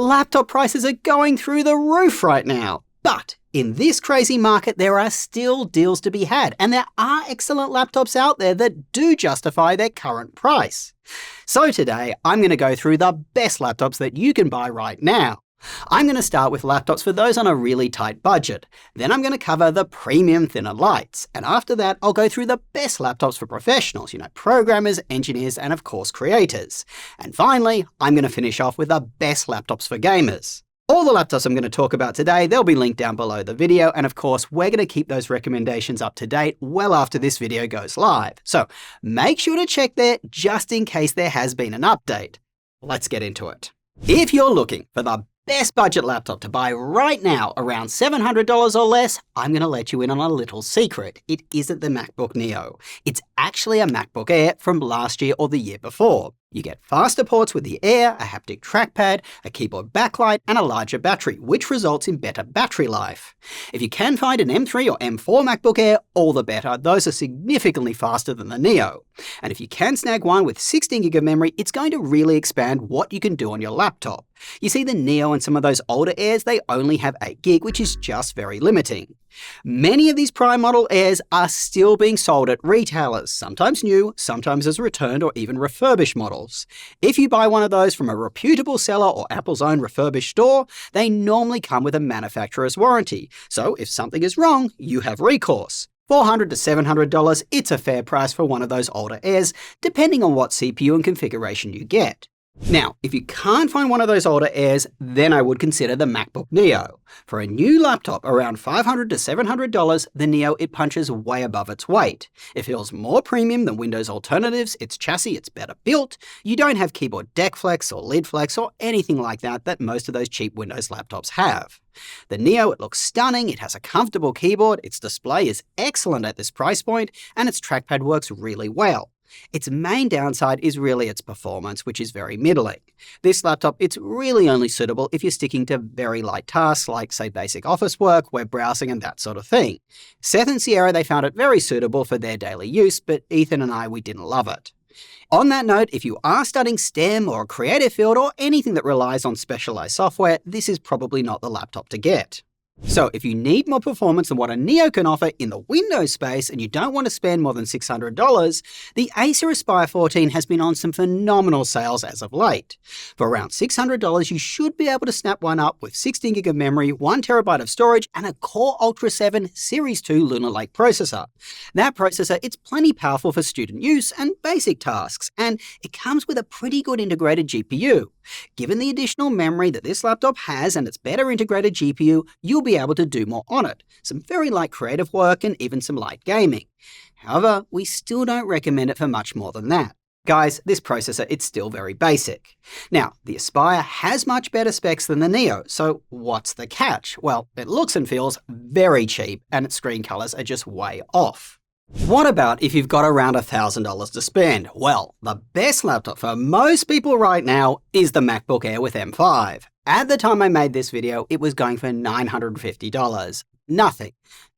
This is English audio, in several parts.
Laptop prices are going through the roof right now. But in this crazy market, there are still deals to be had, and there are excellent laptops out there that do justify their current price. So today, I'm going to go through the best laptops that you can buy right now. I'm going to start with laptops for those on a really tight budget. Then I'm going to cover the premium thinner lights. And after that, I'll go through the best laptops for professionals, programmers, engineers, and of course, creators. And finally, I'm going to finish off with the best laptops for gamers. All the laptops I'm going to talk about today, they'll be linked down below the video. And of course, we're going to keep those recommendations up to date well after this video goes live. So make sure to check there just in case there has been an update. Let's get into it. If you're looking for the best budget laptop to buy right now, around $700 or less, I'm going to let you in on a little secret. It isn't the MacBook Neo. It's actually a MacBook Air from last year or the year before. You get faster ports with the Air, a haptic trackpad, a keyboard backlight, and a larger battery, which results in better battery life. If you can find an M3 or M4 MacBook Air, all the better. Those are significantly faster than the Neo. And if you can snag one with 16GB of memory, it's going to really expand what you can do on your laptop. You see, the Neo and some of those older Airs, they only have 8GB, which is just very limiting. Many of these prime model Airs are still being sold at retailers, sometimes new, sometimes as returned or even refurbished models. If you buy one of those from a reputable seller or Apple's own refurbished store, they normally come with a manufacturer's warranty. So if something is wrong, you have recourse. $400 to $700, it's a fair price for one of those older Airs, depending on what CPU and configuration you get. Now, if you can't find one of those older Airs, then I would consider the MacBook Neo. For a new laptop around $500 to $700, the Neo, it punches way above its weight. It feels more premium than Windows alternatives, its chassis, it's better built. You don't have keyboard deck flex or lid flex or anything like that most of those cheap Windows laptops have. The Neo, it looks stunning, it has a comfortable keyboard, its display is excellent at this price point, and its trackpad works really well. Its main downside is really its performance, which is very middling. This laptop, it's really only suitable if you're sticking to very light tasks like, say, basic office work, web browsing, and that sort of thing. Seth and Sierra, they found it very suitable for their daily use, but Ethan and I, we didn't love it. On that note, if you are studying STEM or a creative field or anything that relies on specialized software, this is probably not the laptop to get. So if you need more performance than what a Neo can offer in the Windows space and you don't want to spend more than $600, the Acer Aspire 14 has been on some phenomenal sales as of late. For around $600, you should be able to snap one up with 16GB of memory, 1TB of storage, and a Core Ultra 7 Series 2 Lunar Lake processor. That processor, it's plenty powerful for student use and basic tasks, and it comes with a pretty good integrated GPU. Given the additional memory that this laptop has and its better integrated GPU, you'll be able to do more on it. Some very light creative work and even some light gaming. However, we still don't recommend it for much more than that. Guys, this processor, it's still very basic. Now, the Aspire has much better specs than the Neo, so what's the catch? Well, it looks and feels very cheap, and its screen colors are just way off. What about if you've got around $1,000 to spend? Well, the best laptop for most people right now is the MacBook Air with M5. At the time I made this video, it was going for $950.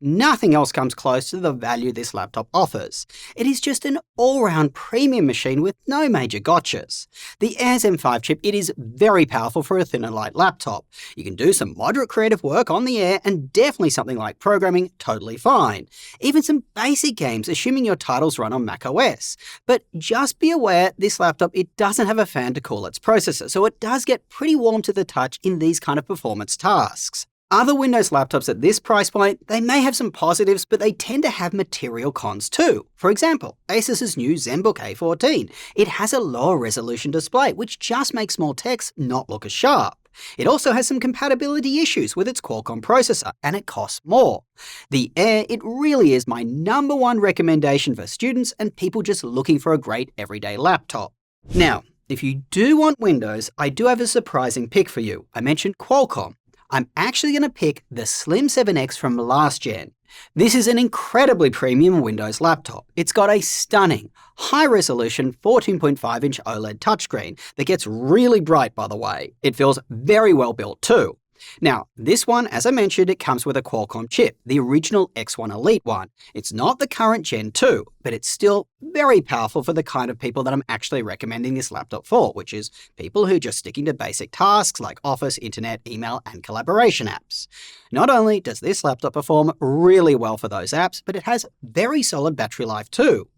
Nothing else comes close to the value this laptop offers. It is just an all-round premium machine with no major gotchas. The Air's M5 chip, it is very powerful for a thinner light laptop. You can do some moderate creative work on the Air and definitely something like programming, totally fine. Even some basic games, assuming your titles run on macOS. But just be aware, this laptop, it doesn't have a fan to cool its processor, so it does get pretty warm to the touch in these kind of performance tasks. Other Windows laptops at this price point, they may have some positives, but they tend to have material cons too. For example, Asus's new Zenbook A16. It has a lower resolution display, which just makes small text not look as sharp. It also has some compatibility issues with its Qualcomm processor, and it costs more. The Air, it really is my #1 recommendation for students and people just looking for a great everyday laptop. Now, if you do want Windows, I do have a surprising pick for you. I mentioned Qualcomm. I'm actually going to pick the Slim 7X from last gen. This is an incredibly premium Windows laptop. It's got a stunning, high-resolution 14.5-inch OLED touchscreen that gets really bright, by the way. It feels very well built too. Now, this one, as I mentioned, it comes with a Qualcomm chip, the original X1 Elite one. It's not the current Gen 2, but it's still very powerful for the kind of people that I'm actually recommending this laptop for, which is people who are just sticking to basic tasks like Office, Internet, email, and collaboration apps. Not only does this laptop perform really well for those apps, but it has very solid battery life too.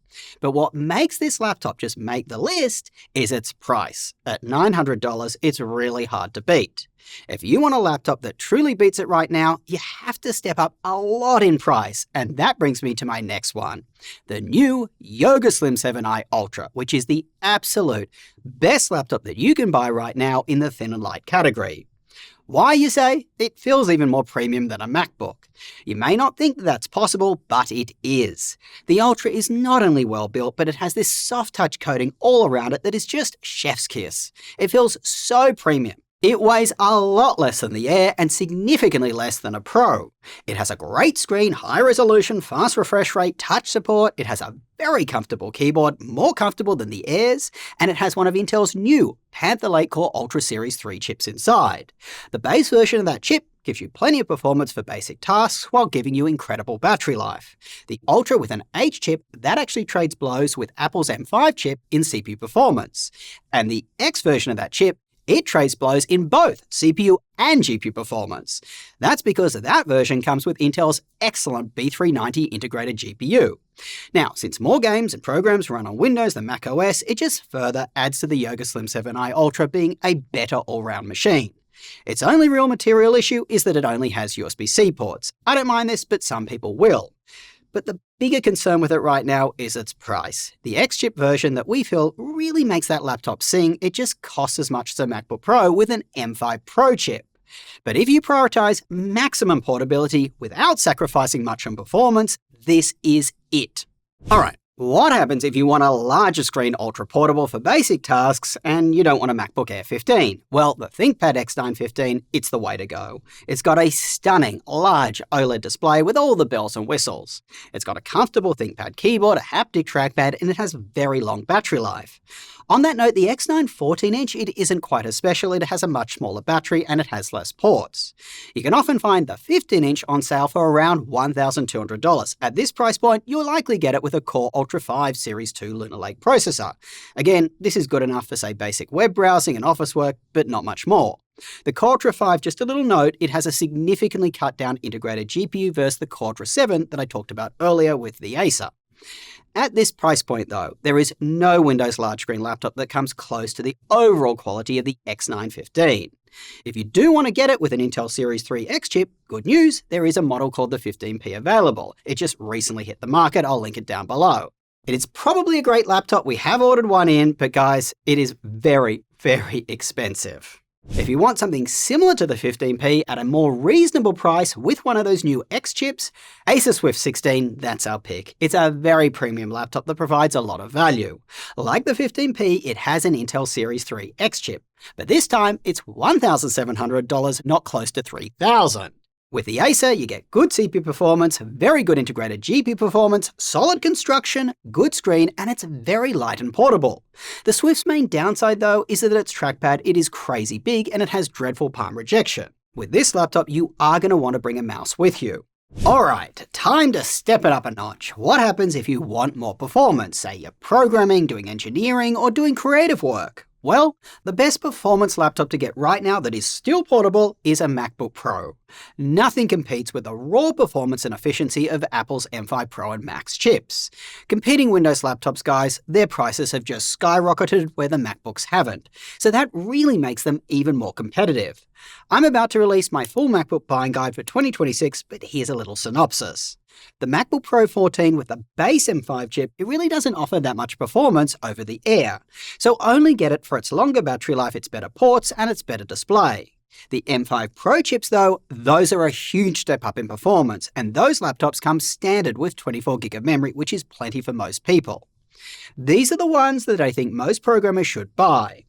But what makes this laptop just make the list is its price. At $900, it's really hard to beat. If you want a laptop that truly beats it right now, you have to step up a lot in price, and that brings me to my next one. The new Yoga Slim 7i Ultra, which is the absolute best laptop that you can buy right now in the thin and light category. Why, you say? It feels even more premium than a MacBook. You may not think that's possible, but it is. The Ultra is not only well built, but it has this soft touch coating all around it that is just chef's kiss. It feels so premium. It weighs a lot less than the Air and significantly less than a Pro. It has a great screen, high resolution, fast refresh rate, touch support. It has a very comfortable keyboard, more comfortable than the Airs, and it has one of Intel's new Panther Lake Core Ultra Series 3 chips inside. The base version of that chip gives you plenty of performance for basic tasks while giving you incredible battery life. The Ultra with an H chip, that actually trades blows with Apple's M5 chip in CPU performance. And the X version of that chip, it trades blows in both CPU and GPU performance. That's because that version comes with Intel's excellent B390 integrated GPU. Now, since more games and programs run on Windows than macOS, it just further adds to the Yoga Slim 7i Ultra being a better all-round machine. Its only real material issue is that it only has USB-C ports. I don't mind this, but some people will. But the bigger concern with it right now is its price. The X-chip version that we feel really makes that laptop sing, it just costs as much as a MacBook Pro with an M5 Pro chip. But if you prioritize maximum portability without sacrificing much on performance, this is it. Alright, what happens if you want a larger screen ultra portable for basic tasks and you don't want a MacBook Air 15? Well, the ThinkPad X9 15, it's the way to go. It's got a stunning, large OLED display with all the bells and whistles. It's got a comfortable ThinkPad keyboard, a haptic trackpad, and it has very long battery life. On that note, the X9 14-inch, it isn't quite as special. It has a much smaller battery and it has less ports. You can often find the 15-inch on sale for around $1,200. At this price point, you'll likely get it with a Core Ultra 5 Series 2 Lunar Lake processor. Again, this is good enough for, say, basic web browsing and office work, but not much more. The Core Ultra 5, just a little note, it has a significantly cut down integrated GPU versus the Core Ultra 7 that I talked about earlier with the Acer. At this price point though, there is no Windows large screen laptop that comes close to the overall quality of the X9 15. If you do want to get it with an Intel Series 3 X chip, good news, there is a model called the 15P available. It just recently hit the market, I'll link it down below. It is probably a great laptop, we have ordered one in, but guys, it is very, very expensive. If you want something similar to the 15P at a more reasonable price with one of those new X chips, Acer Swift 16, that's our pick. It's a very premium laptop that provides a lot of value. Like the 15P, it has an Intel Series 3 X chip, but this time it's $1,700, not close to $3,000. With the Acer, you get good CPU performance, very good integrated GPU performance, solid construction, good screen, and it's very light and portable. The Swift's main downside though is that its trackpad, it is crazy big and it has dreadful palm rejection. With this laptop, you are going to want to bring a mouse with you. Alright, time to step it up a notch. What happens if you want more performance? Say you're programming, doing engineering, or doing creative work? Well, the best performance laptop to get right now that is still portable is a MacBook Pro. Nothing competes with the raw performance and efficiency of Apple's M5 Pro and Max chips. Competing Windows laptops, guys, their prices have just skyrocketed where the MacBooks haven't, so that really makes them even more competitive. I'm about to release my full MacBook buying guide for 2026, but here's a little synopsis. The MacBook Pro 14 with the base M5 chip, it really doesn't offer that much performance over the Air, so only get it for its longer battery life, its better ports, and its better display. The M5 Pro chips though, those are a huge step up in performance, and those laptops come standard with 24GB of memory, which is plenty for most people. These are the ones that I think most programmers should buy.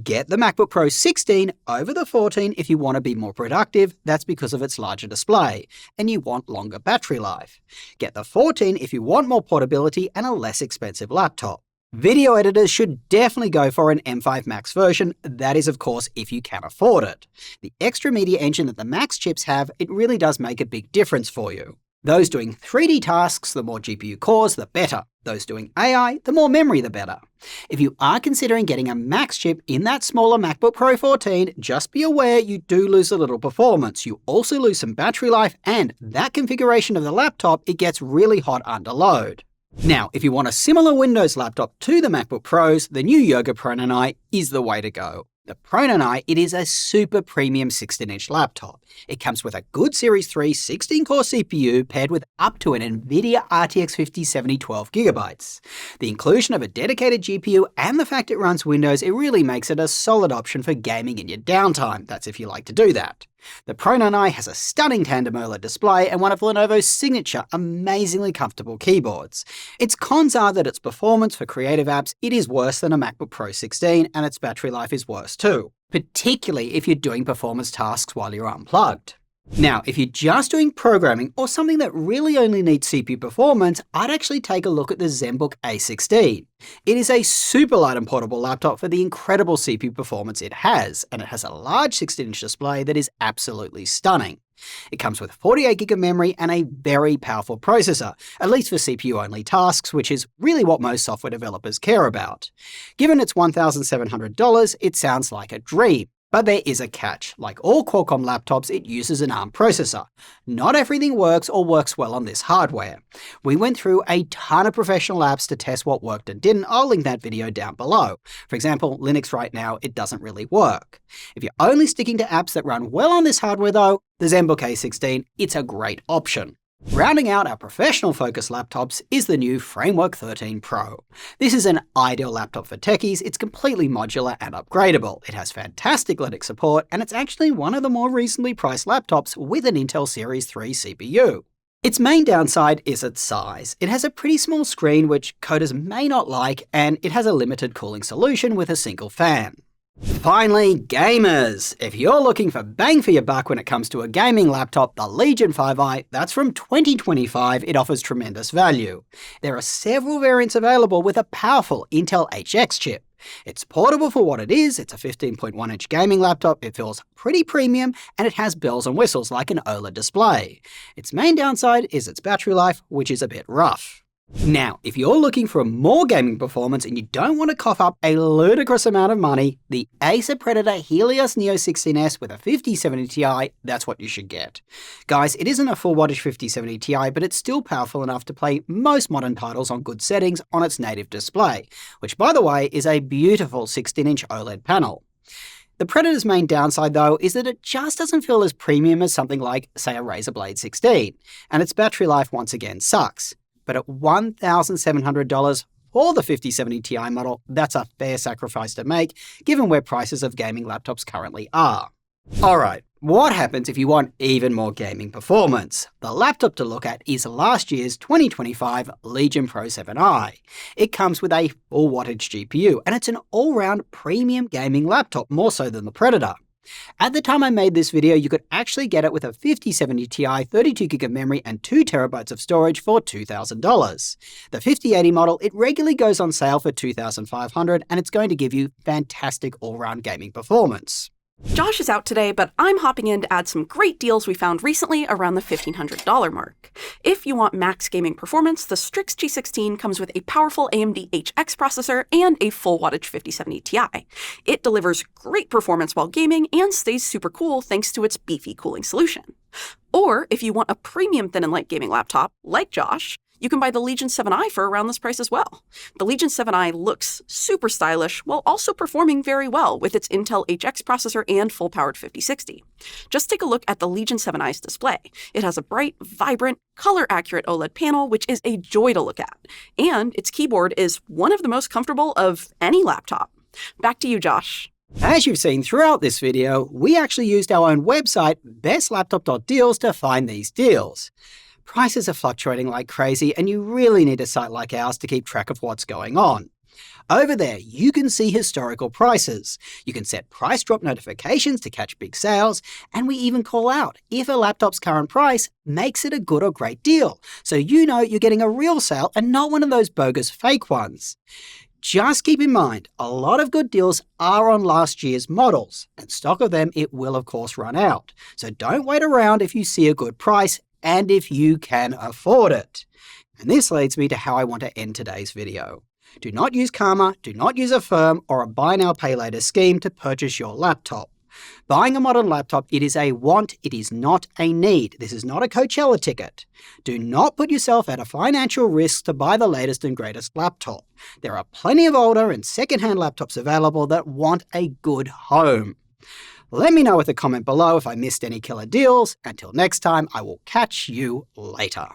Get the MacBook Pro 16 over the 14 if you want to be more productive, that's because of its larger display, and you want longer battery life. Get the 14 if you want more portability and a less expensive laptop. Video editors should definitely go for an M5 Max version. That is, of course, if you can afford it. The extra media engine that the Max chips have, it really does make a big difference for you. Those doing 3D tasks, the more GPU cores, the better. Those doing AI, the more memory, the better. If you are considering getting a Max chip in that smaller MacBook Pro 14, just be aware you do lose a little performance. You also lose some battery life, and that configuration of the laptop, it gets really hot under load. Now, if you want a similar Windows laptop to the MacBook Pros, the new Yoga Pro 9 is the way to go. The Pro 9, it is a super premium 16-inch laptop. It comes with a good Series 3 16-core CPU paired with up to an NVIDIA RTX 5070 12GB. The inclusion of a dedicated GPU and the fact it runs Windows, it really makes it a solid option for gaming in your downtime. That's if you like to do that. The Pro 9 has a stunning tandem OLED display and one of Lenovo's signature, amazingly comfortable keyboards. Its cons are that its performance for creative apps, it is worse than a MacBook Pro 16, and its battery life is worse too, particularly if you're doing performance tasks while you're unplugged. Now, if you're just doing programming or something that really only needs CPU performance, I'd actually take a look at the Zenbook A16. It is a super light and portable laptop for the incredible CPU performance it has, and it has a large 16-inch display that is absolutely stunning. It comes with 48GB of memory and a very powerful processor, at least for CPU-only tasks, which is really what most software developers care about. Given it's $1,700, it sounds like a dream. But there is a catch. Like all Qualcomm laptops, it uses an ARM processor. Not everything works or works well on this hardware. We went through a ton of professional apps to test what worked and didn't. I'll link that video down below. For example, Linux right now, it doesn't really work. If you're only sticking to apps that run well on this hardware though, the Zenbook A16, it's a great option. Rounding out our professional-focused laptops is the new Framework 13 Pro. This is an ideal laptop for techies. It's completely modular and upgradable. It has fantastic Linux support, and it's actually one of the more reasonably priced laptops with an Intel Series 3 CPU. Its main downside is its size. It has a pretty small screen, which coders may not like, and it has a limited cooling solution with a single fan. Finally, gamers! If you're looking for bang for your buck when it comes to a gaming laptop, the Legion 5i, that's from 2025, it offers tremendous value. There are several variants available with a powerful Intel HX chip. It's portable for what it is, it's a 15.1-inch gaming laptop, it feels pretty premium, and it has bells and whistles like an OLED display. Its main downside is its battery life, which is a bit rough. Now, if you're looking for more gaming performance and you don't want to cough up a ludicrous amount of money, the Acer Predator Helios Neo 16S with a 5070 Ti, that's what you should get. Guys, it isn't a full wattage 5070 Ti, but it's still powerful enough to play most modern titles on good settings on its native display, which by the way is a beautiful 16-inch OLED panel. The Predator's main downside though is that it just doesn't feel as premium as something like, say, a Razer Blade 16, and its battery life once again sucks. But at $1,700 for the 5070 Ti model, that's a fair sacrifice to make, given where prices of gaming laptops currently are. Alright, what happens if you want even more gaming performance? The laptop to look at is last year's 2025 Legion Pro 7i. It comes with a full wattage GPU, and it's an all-round premium gaming laptop, more so than the Predator. At the time I made this video, you could actually get it with a 5070 Ti, 32GB of memory, and 2TB of storage for $2,000. The 5080 model, it regularly goes on sale for $2,500, and it's going to give you fantastic all-round gaming performance. Josh is out today, but I'm hopping in to add some great deals we found recently around the $1,500 mark. If you want max gaming performance, the Strix G16 comes with a powerful AMD HX processor and a full wattage 5070 Ti. It delivers great performance while gaming and stays super cool thanks to its beefy cooling solution. Or if you want a premium thin and light gaming laptop, like Josh, you can buy the Legion 7i for around this price as well. The Legion 7i looks super stylish while also performing very well with its Intel HX processor and full-powered 5060. Just take a look at the Legion 7i's display. It has a bright, vibrant, color-accurate OLED panel, which is a joy to look at. And its keyboard is one of the most comfortable of any laptop. Back to you, Josh. As you've seen throughout this video, we actually used our own website, bestlaptop.deals, to find these deals. Prices are fluctuating like crazy, and you really need a site like ours to keep track of what's going on. Over there, you can see historical prices. You can set price drop notifications to catch big sales, and we even call out if a laptop's current price makes it a good or great deal, so you know you're getting a real sale and not one of those bogus fake ones. Just keep in mind, a lot of good deals are on last year's models, and stock of them it will of course run out. So don't wait around if you see a good price and if you can afford it. And this leads me to how I want to end today's video. Do not use Karma, do not use Affirm or a buy now pay later scheme to purchase your laptop. Buying a modern laptop, it is a want, it is not a need. This is not a Coachella ticket. Do not put yourself at a financial risk to buy the latest and greatest laptop. There are plenty of older and second-hand laptops available that want a good home. Let me know with a comment below if I missed any killer deals. Until next time, I will catch you later.